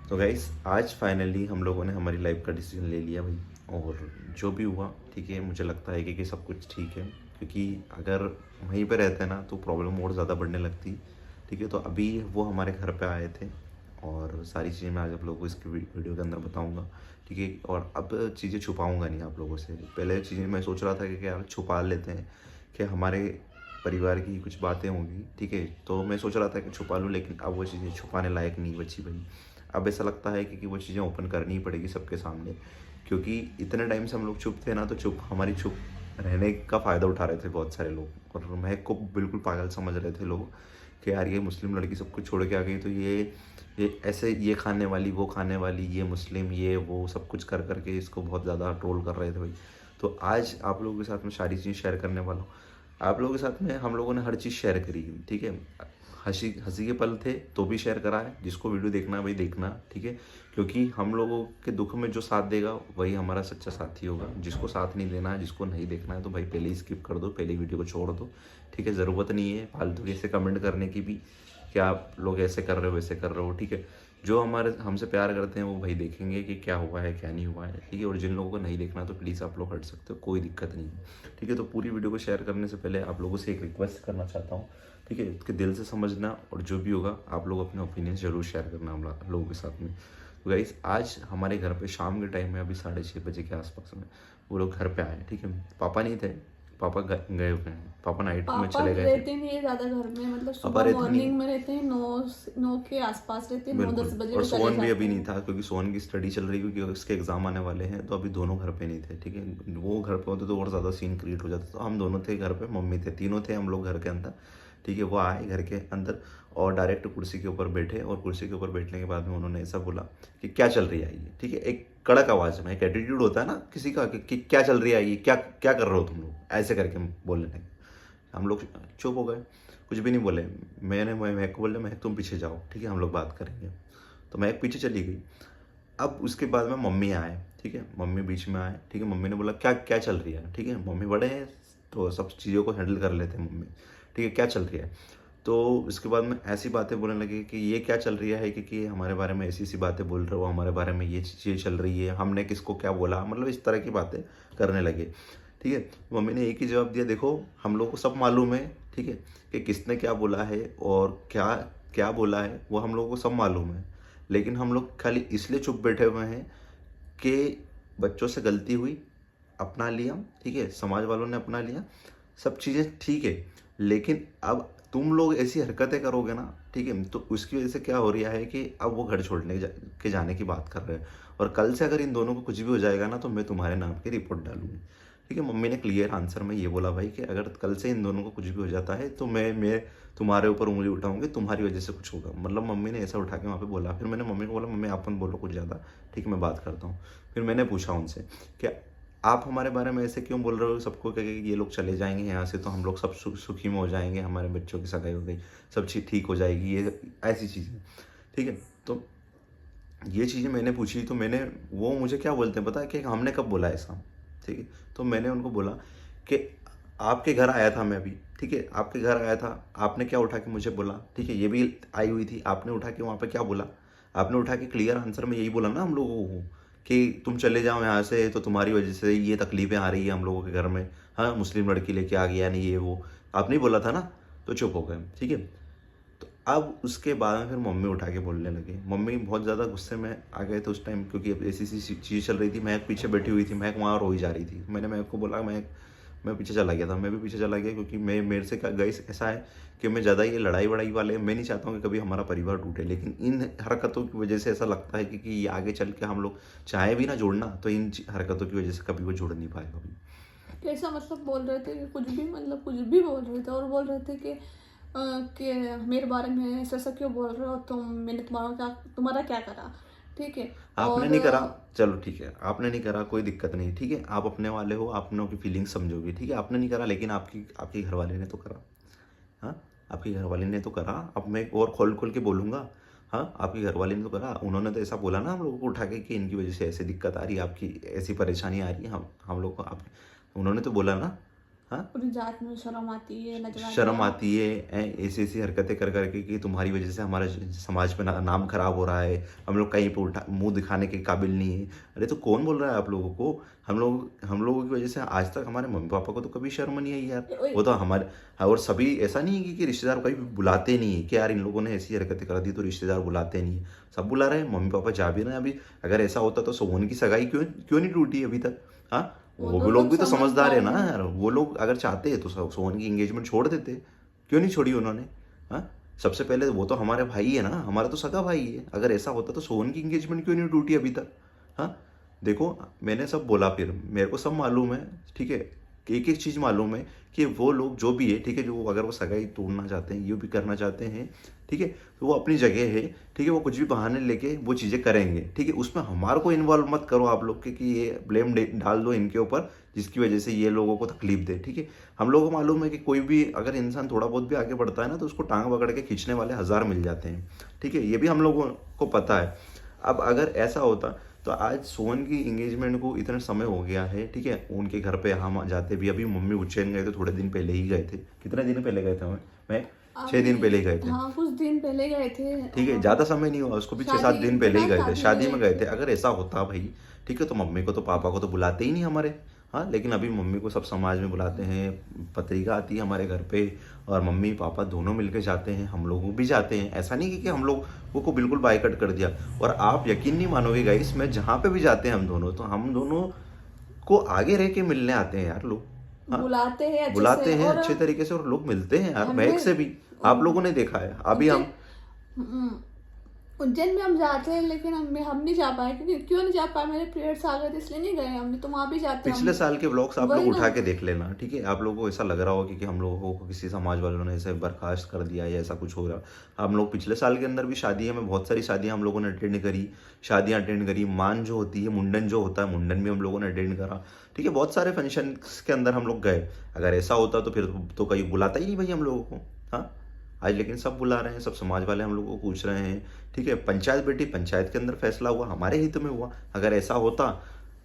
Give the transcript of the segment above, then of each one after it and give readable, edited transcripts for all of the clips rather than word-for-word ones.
तो गाइस आज फाइनली हम लोगों ने हमारी लाइफ का डिसीजन ले लिया भाई। और जो भी हुआ ठीक है, मुझे लगता है कि सब कुछ ठीक है, क्योंकि अगर वहीं पे रहते ना तो प्रॉब्लम और ज़्यादा बढ़ने लगती। ठीक है, तो अभी वो हमारे घर पे आए थे और सारी चीज़ें मैं आज आप लोगों को इसकी वीडियो के अंदर बताऊंगा। ठीक है, और अब चीज़ें छुपाऊंगा नहीं आप लोगों से। पहले चीज़ें मैं सोच रहा था कि यार छुपा लेते हैं कि हमारे परिवार की कुछ बातें होंगी। ठीक है, तो मैं सोच रहा था कि छुपा लूँ, लेकिन अब वो चीज़ें छुपाने लायक नहीं बची भाई। अब ऐसा लगता है कि वो चीज़ें ओपन करनी ही पड़ेगी सबके सामने, क्योंकि इतने टाइम से हम लोग चुप थे ना, तो हमारी चुप रहने का फ़ायदा उठा रहे थे बहुत सारे लोग, और महक को बिल्कुल पागल समझ रहे थे लोग कि यार ये मुस्लिम लड़की सब कुछ छोड़ के आ गई, तो ये ऐसे ये खाने वाली वो खाने वाली, ये मुस्लिम ये वो सब कुछ कर करके इसको बहुत ज़्यादा ट्रोल कर रहे थे भाई। तो आज आप लोगों के साथ में सारी चीज़ शेयर करने वाला हूँ। आप लोगों के साथ में हम लोगों ने हर चीज़ शेयर करी। ठीक है, हंसी हंसी के पल थे तो भी शेयर करा है। जिसको वीडियो देखना है भाई देखना। ठीक है, क्योंकि हम लोगों के दुख में जो साथ देगा वही हमारा सच्चा साथी होगा। जिसको साथ नहीं देना है, जिसको नहीं देखना है, तो भाई पहले ही स्किप कर दो, पहले वीडियो को छोड़ दो। ठीक है, ज़रूरत नहीं है फालतू के ऐसे कमेंट करने की भी कि आप लोग ऐसे कर रहे हो वैसे कर रहे हो। ठीक है, जो हमारे हमसे प्यार करते हैं वो भाई देखेंगे कि क्या हुआ है क्या नहीं हुआ है। ठीक है, और जिन लोगों को नहीं देखना तो प्लीज़ आप लोग हट सकते हो, कोई दिक्कत नहीं है। ठीक है, तो पूरी वीडियो को शेयर करने से पहले आप लोगों से एक रिक्वेस्ट करना चाहता हूँ। ठीक है, कि दिल से समझना, और जो भी होगा आप लोग अपने ओपिनियन ज़रूर शेयर करना हम लोगों के साथ में। तो गाइस आज हमारे घर पे शाम के टाइम में अभी 6:30 बजे के आसपास में वो लोग घर पे आए। ठीक है, पापा नहीं थे, पापा गए हुए हैं, पापा नाइट में पापा चले गए थे। रहते नहीं है ज्यादा घर में, मतलब पापा सुबह रहते नहीं, मॉर्निंग में रहते हैं, 9 के आसपास रहते हैं, 9-10 बिल्कुल। बजे और वो चले सोहन भी जाते अभी नहीं हैं। था, क्योंकि सोहन की स्टडी चल रही, क्योंकि उसके एग्जाम आने वाले हैं, तो अभी दोनों घर पे नहीं थे। ठीक है, वो घर पे होते तो और ज़्यादा सीन क्रिएट हो जाता। तो हम दोनों थे घर पे, मम्मी थे, तीनों थे हम लोग घर के अंदर। ठीक है, वो आए घर के अंदर और डायरेक्ट कुर्सी के ऊपर बैठे, और कुर्सी के ऊपर बैठने के बाद में उन्होंने ऐसा बोला कि क्या चल रही है ये। ठीक है, एक कड़क आवाज़ में, एक एटीट्यूड होता है ना किसी का कि क्या चल रही है ये, क्या क्या कर रहे हो तुम लोग, ऐसे करके बोलने लगे। हम लोग चुप हो गए, कुछ भी नहीं बोले। मैंने महक को बोला महक तुम पीछे जाओ, ठीक है हम लोग बात करेंगे। तो महक पीछे चली गई। अब उसके बाद में मम्मी आए। ठीक है, मम्मी बीच में आए। ठीक है, मम्मी ने बोला क्या क्या चल रही है। ठीक है, मम्मी बड़े हैं तो सब चीज़ों को हैंडल कर लेते हैं मम्मी। ठीक है, क्या चल रही है। तो उसके बाद में ऐसी बातें बोलने लगे कि ये क्या चल रही है, कि हमारे बारे में ऐसी ऐसी बातें बोल रहे हो, हमारे बारे में ये चीज़ चल रही है, हमने किसको क्या बोला, मतलब इस तरह की बातें करने लगे। ठीक है, मम्मी ने एक ही जवाब दिया, देखो हम लोग को सब मालूम है। ठीक है, कि किसने क्या बोला है और क्या क्या बोला है वो हम लोगों को सब मालूम है, लेकिन हम लोग खाली इसलिए चुप बैठे हुए हैं कि बच्चों से गलती हुई, अपना लिया। ठीक है, समाज वालों ने अपना लिया, सब चीज़ें ठीक है, लेकिन अब तुम लोग ऐसी हरकतें करोगे ना, ठीक है, तो उसकी वजह से क्या हो रहा है कि अब वो घर छोड़ने के जाने की बात कर रहे हैं। और कल से अगर इन दोनों को कुछ भी हो जाएगा ना, तो मैं तुम्हारे नाम की रिपोर्ट डालूंगी। ठीक है, मम्मी ने क्लियर आंसर में ये बोला भाई कि अगर कल से इन दोनों को कुछ भी हो जाता है तो मैं तुम्हारे ऊपर उंगली उठाऊंगी, तुम्हारी वजह से कुछ होगा। मतलब मम्मी ने ऐसा उठा के वहाँ पे बोला। फिर मैंने मम्मी को बोला मम्मी आप मत बोलो कुछ ज़्यादा, ठीक है मैं बात करता हूँ। फिर मैंने पूछा उनसे कि आप हमारे बारे में ऐसे क्यों बोल रहे हो सबको, कि ये लोग चले जाएंगे यहाँ से तो हम लोग सब सुखी में हो जाएंगे, हमारे बच्चों की सगाई हो गई, सब चीज़ ठीक हो जाएगी, ये ऐसी चीज़ें। ठीक है, तो ये चीज़ें मैंने पूछी, तो मैंने वो मुझे क्या बोलते हैं पता है कि हमने कब बोला ऐसा। ठीक है, तो मैंने उनको बोला कि आपके घर आया था मैं अभी। ठीक है, आपके घर आया था, आपने क्या उठा के मुझे बोला। ठीक है, ये भी आई हुई थी, आपने उठा के वहाँ पे क्या बोला, आपने उठा के क्लियर आंसर में यही बोला ना हम लोगों को कि तुम चले जाओ यहाँ से तो तुम्हारी वजह से ये तकलीफें आ रही है हम लोगों के घर में। हाँ, मुस्लिम लड़की लेके आ गया नहीं ये वो, आपने बोला था ना, तो चुप हो गए। ठीक है, तो अब उसके बाद में फिर मम्मी उठा के बोलने लगे। मम्मी बहुत ज़्यादा गुस्से में आ गए थे उस टाइम, क्योंकि अब ऐसी सी चीज़ चल रही थी। महक पीछे बैठी हुई थी, महक वहाँ रोई जा रही थी। मैंने महक को बोला, मैं पीछे चला गया था, मैं भी पीछे चला गया, क्योंकि मैं मेरे से क्या गई ऐसा है कि मैं ज़्यादा ये लड़ाई वड़ाई वाले, मैं नहीं चाहता हूँ कि कभी हमारा परिवार टूटे, लेकिन इन हरकतों की वजह से ऐसा लगता है कि ये आगे चल के हम लोग चाहे भी ना जोड़ना, तो इन हरकतों की वजह से कभी वो जुड़ नहीं पाएगा भी। कैसा मतलब बोल रहे थे कि कुछ भी, मतलब कुछ भी बोल रहे थे, और बोल रहे थे कि मेरे बारे में ऐसा ऐसा क्यों बोल रहे हो तुम, मैंने तुम्हारा क्या करा। ठीक है। आपने और नहीं करा, चलो ठीक है, आपने नहीं करा कोई दिक्कत नहीं। ठीक है, आप अपने वाले हो, आपने की फीलिंग्स समझोगे। ठीक है, आपने नहीं करा, लेकिन आपकी आपकी घरवाले ने तो करा। हाँ, आपकी घरवाली ने तो करा। अब मैं और खोल खोल के बोलूँगा। हाँ, आपकी घरवाली ने तो करा, उन्होंने तो ऐसा बोला ना हम लोगों को उठा के कि इनकी वजह से ऐसी दिक्कत आ रही है, आपकी ऐसी परेशानी आ रही है, हम लोग को आप, उन्होंने तो बोला ना। हाँ, पूरी जात में शर्म आती है, नजर शर्म गया। आती है। ऐसी ऐसी हरकतें कर करके कि तुम्हारी वजह से हमारा समाज में नाम खराब हो रहा है, हम लोग कहीं पे उठा मुंह दिखाने के काबिल नहीं है। अरे तो कौन बोल रहा है आप लोगों को? हम लोगों की वजह से आज तक हमारे मम्मी पापा को तो कभी शर्म नहीं आई यार। वो तो हमारे, और सभी ऐसा नहीं है कि रिश्तेदार कभी बुलाते नहीं है कि यार इन लोगों ने ऐसी हरकतें कर दी तो रिश्तेदार बुलाते नहीं है। सब बुला रहे हैं, मम्मी पापा जा भी रहे हैं अभी। अगर ऐसा होता तो सोहन की सगाई क्यों क्यों नहीं टूटी अभी तक? हाँ, वो वो तो भी लोग लोग भी तो समझदार है समझदार ना हैं। यार। वो लोग अगर चाहते हैं तो सोहन की एंगेजमेंट छोड़ देते, क्यों नहीं छोड़ी उन्होंने? हाँ, सबसे पहले वो तो हमारे भाई है ना, हमारा तो सगा भाई है। अगर ऐसा होता तो सोहन की एंगेजमेंट क्यों नहीं टूटी अभी तक? हाँ, देखो मैंने सब बोला, फिर मेरे को सब मालूम है, ठीक है, एक एक चीज़ मालूम है कि वो लोग जो भी है, ठीक है, जो अगर वो सगाई तोड़ना चाहते हैं, ये भी करना चाहते हैं, ठीक है, तो वो अपनी जगह है, ठीक है, वो कुछ भी बहाने लेके वो चीज़ें करेंगे, ठीक है। उसमें हमारे को इन्वॉल्व मत करो आप लोग कि ये ब्लेम डाल दो इनके ऊपर जिसकी वजह से ये लोगों को तकलीफ दे, ठीक है। हम लोगों को मालूम है कि कोई भी अगर इंसान थोड़ा बहुत भी आगे बढ़ता है ना तो उसको टांग पकड़ के खींचने वाले हज़ार मिल जाते हैं, ठीक है, ये भी हम लोगों को पता है। अब अगर ऐसा होता तो आज सोहन की एंगेजमेंट को इतना समय हो गया है, ठीक है, उनके घर पे हम जाते भी, अभी मम्मी उज्जैन गए थे, थोड़े दिन पहले ही गए थे। कितने दिन पहले गए थे मैं 6 दिन अभी पहले ही गए थे, हाँ, कुछ दिन पहले गए थे। ठीक है, ज़्यादा समय नहीं हुआ उसको भी, 6-7 दिन पहले ही हाँ, गए थे, शादी में शादी में गए गए थे। थे। अगर ऐसा होता भाई, ठीक है, तो मम्मी को तो पापा को तो बुलाते ही नहीं हमारे। हाँ, लेकिन अभी मम्मी को सब समाज में बुलाते हैं, पत्रिका आती है हमारे घर पे, और मम्मी पापा दोनों मिलकर जाते हैं, हम लोग भी जाते हैं। ऐसा नहीं कि हम लोगों को बिल्कुल बाइकआउट कर दिया। और आप यकीन नहीं मानोगे गाइस, मैं जहाँ पे भी जाते हैं हम दोनों, तो हम दोनों को आगे रह के मिलने आते हैं यार लोग। हाँ, बुलाते हैं अच्छे बुलाते से। हैं और अच्छे तरीके से, और लोग मिलते हैं यार, महक हमें से भी। आप लोगों ने देखा है अभी उज्जैन हम, हम्म, उज्जैन में हम जाते हैं, लेकिन हम नहीं जा पाए। क्योंकि क्यों नहीं जा पाए, मेरे पीरियड्स आ गए थे इसलिए नहीं गए हमने। तो वहाँ भी जाते पिछले हम। साल के व्लॉग्स आप लोग वही ना। उठा के देख लेना, ठीक है। आप लोगों को ऐसा लग रहा हो कि हम लोगों को किसी समाज वालों ने ऐसे बर्खास्त कर दिया या ऐसा कुछ हो रहा। हम लोग पिछले साल के अंदर भी शादी में, बहुत सारी शादियां हम लोगों ने अटेंड करी, शादियां अटेंड करी। मान जो होती है, मुंडन जो होता है, मुंडन भी हम लोगों ने अटेंड करा, ठीक है। बहुत सारे फंक्शन के अंदर हम लोग गए। अगर ऐसा होता तो फिर तो कहीं बुलाता ही नहीं भाई हम लोगों को। हाँ, आज लेकिन सब बुला रहे हैं, सब समाज वाले हम लोगों को पूछ रहे हैं, ठीक है। पंचायत बैठी, पंचायत के अंदर फैसला हुआ, हमारे हित में हुआ। अगर ऐसा होता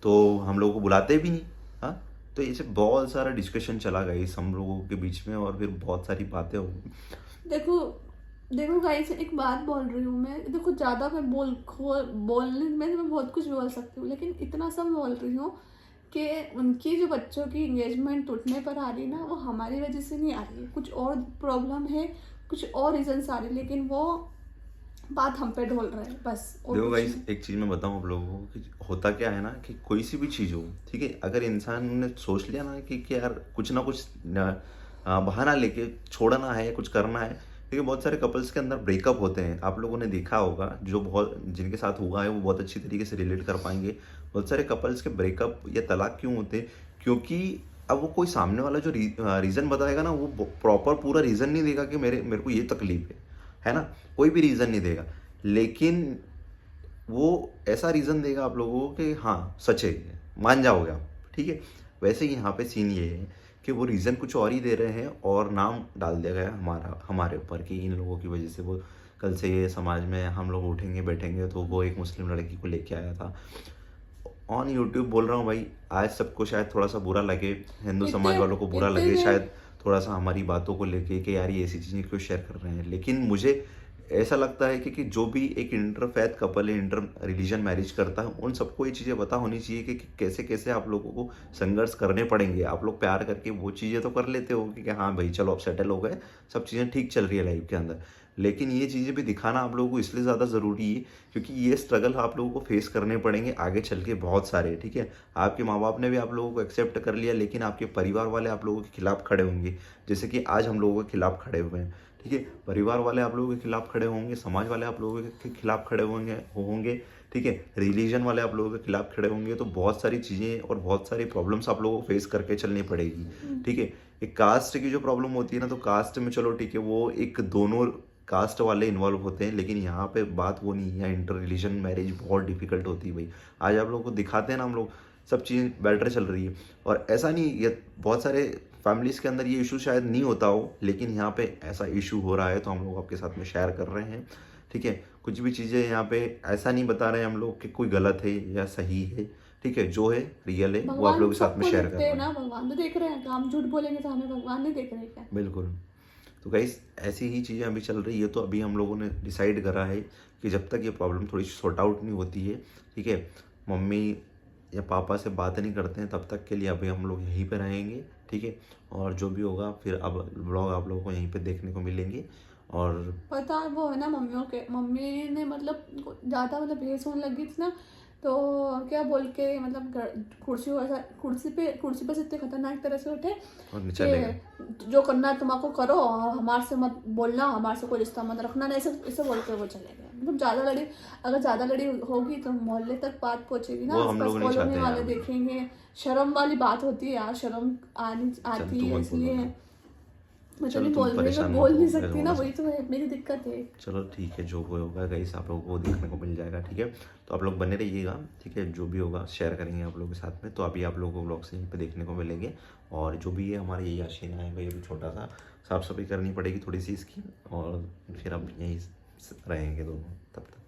तो हम लोगों को बुलाते भी नहीं। हाँ, तो ऐसे बहुत सारा डिस्कशन चला गया इस हम लोगों के बीच में, और फिर बहुत सारी बातें हो गई। देखो देखो गाइस, एक बात बोल रही हूँ मैं। देखो, ज़्यादा मैं बोलने में मैं बहुत कुछ बोल सकती हूँ, लेकिन इतना सब बोल रही हूँ कि उनकी जो बच्चों की एंगेजमेंट टूटने पर आ रही ना, वो हमारी वजह से नहीं आ रही है। कुछ और प्रॉब्लम है, कुछ और रीजंस आ रही है, लेकिन वो बात हम पे ढोल रहे हैं बस, और देखो कुछ गाइस, नहीं। एक चीज़ मैं बताऊं आप लोगों को कि होता क्या है ना, कि कोई सी भी चीज़ हो, ठीक है, अगर इंसान ने सोच लिया ना कि यार कुछ ना कुछ बहाना लेके छोड़ना है, कुछ करना है, ठीक है। बहुत सारे कपल्स के अंदर ब्रेकअप होते हैं, आप लोगों ने देखा होगा, जो बहुत जिनके साथ हुआ है वो बहुत अच्छी तरीके से रिलेट कर पाएंगे। बहुत सारे कपल्स के ब्रेकअप या तलाक क्यों होते हैं? क्योंकि अब वो कोई सामने वाला जो रीज़न बताएगा ना, वो प्रॉपर पूरा रीज़न नहीं देगा कि मेरे को ये तकलीफ है ना, कोई भी रीज़न नहीं देगा, लेकिन वो ऐसा रीज़न देगा आप लोगों को कि हाँ सच है, मान जाओगे आप, ठीक है। वैसे ही यहाँ पे सीन ये है कि वो रीज़न कुछ और ही दे रहे हैं, और नाम डाल दिया गया हमारे ऊपर कि इन लोगों की वजह से वो कल से ये समाज में हम लोग उठेंगे बैठेंगे। तो वो एक मुस्लिम लड़की को लेके आया था ऑन यूट्यूब। बोल रहा हूँ भाई, आज सबको शायद थोड़ा सा बुरा लगे, हिंदू इतने समाज वालों को बुरा लगे इतने शायद थोड़ा सा हमारी बातों को लेके कि यार ये ऐसी चीज़ें क्यों शेयर कर रहे हैं। लेकिन मुझे ऐसा लगता है कि जो भी एक इंटरफेथ कपल है, इंटर रिलीजन मैरिज करता है, उन सबको ये चीज़ें पता होनी चाहिए कि कैसे कैसे आप लोगों को संघर्ष करने पड़ेंगे। आप लोग प्यार करके वो चीज़ें तो कर लेते हो कि हाँ भाई चलो अब सेटल हो गए, सब चीज़ें ठीक चल रही है लाइफ के अंदर, लेकिन ये चीज़ें भी दिखाना आप लोगों को इसलिए ज़्यादा ज़रूरी है क्योंकि ये स्ट्रगल आप लोगों को फेस करने पड़ेंगे आगे चल के बहुत सारे, ठीक है। आपके माँ बाप ने भी आप लोगों को एक्सेप्ट कर लिया, लेकिन आपके परिवार वाले आप लोगों के खिलाफ खड़े होंगे, जैसे कि आज हम लोगों के खिलाफ खड़े हुए हैं, ठीक है। परिवार वाले आप लोगों के खिलाफ खड़े होंगे, समाज वाले आप लोगों के खिलाफ खड़े होंगे, ठीक है, रिलीजन वाले आप लोगों के खिलाफ खड़े होंगे। तो बहुत सारी चीज़ें और बहुत सारी प्रॉब्लम्स आप लोगों को फेस करके चलनी पड़ेगी, ठीक है। एक कास्ट की जो प्रॉब्लम होती है ना, तो कास्ट में चलो ठीक है, वो एक दोनों कास्ट वाले इन्वॉल्व होते हैं, लेकिन यहाँ पे बात वो नहीं है। इंटर रिलीजन मैरिज बहुत डिफिकल्ट होती है भाई। आज आप लोगों को दिखाते हैं ना हम लोग, सब चीज़ें बेटर चल रही है, और ऐसा नहीं, ये बहुत सारे फैमिलीज़ के अंदर ये इशू शायद नहीं होता हो, लेकिन यहाँ पे ऐसा इशू हो रहा है तो हम लोग आपके साथ में शेयर कर रहे हैं, ठीक है। कुछ भी चीज़ें यहाँ पे ऐसा नहीं बता रहे हैं हम लोग कि कोई गलत है या सही है, ठीक है, जो है रियल है वो आप भगवान लोगों के साथ में सबको शेयर कर देखते रहा हैं हूँ। ना, भगवान तो देख रहे हैं, हम झूठ बोलेंगे तो हमें भगवान नहीं देख रहे क्या? बिल्कुल। तो गाइस ऐसी ही चीज़ें अभी चल रही है, तो अभी हम लोगों ने डिसाइड करा है कि जब तक ये प्रॉब्लम थोड़ी सी सॉर्ट आउट नहीं होती है, ठीक है, मम्मी या पापा से बात नहीं करते हैं, तब तक के लिए अभी हम लोग यहीं पे रहेंगे, ठीक है। और जो भी होगा फिर अब ब्लॉग आप लोगों को यहीं पे देखने को मिलेंगे। और पता है वो है ना, मम्मी ने मतलब ज़्यादा मतलब बहस होने लगी थी ना, तो क्या बोल के मतलब कुर्सी पे से इतने खतरनाक तरह से उठे और चले गए। कि जो करना है तुम्हारे को करो, हमारे से मत बोलना, हमारे से कोई रिश्ता मत रखना, नहीं ऐसे बोल के वो चले गए। मतलब अगर ज़्यादा लड़ी होगी तो मोहल्ले तक बात पहुंचेगी ना, वो हम आसपास लोग नहीं कॉलोनी चाहते वाले यार। देखेंगे। शर्म वाली बात होती है यार, शर्म चल आती तू है, मत बोलो इसलिए ना। मैं तो चलो नहीं तुम बोल रही, परेशान मैं मत बोल हो, नहीं मैं सकती ना, रोना। वही तो है मेरी दिक्कत है। चलो ठीक है, जो वो होगा गाइस आप लोगों को देखने को मिल जाएगा, ठीक है। तो आप लोग बने रहिएगा, ठीक है, जो भी होगा शेयर करेंगे आप लोगों के साथ में। तो अभी आप लोगों को ब्लॉग से यहीं पे देखने को मिलेंगे। और जो भी है हमारे यही आशीना है भाई, अभी छोटा सा साफ सफाई करनी पड़ेगी थोड़ी सी इसकी, और फिर अब यहीं रहेंगे दोनों तब तक।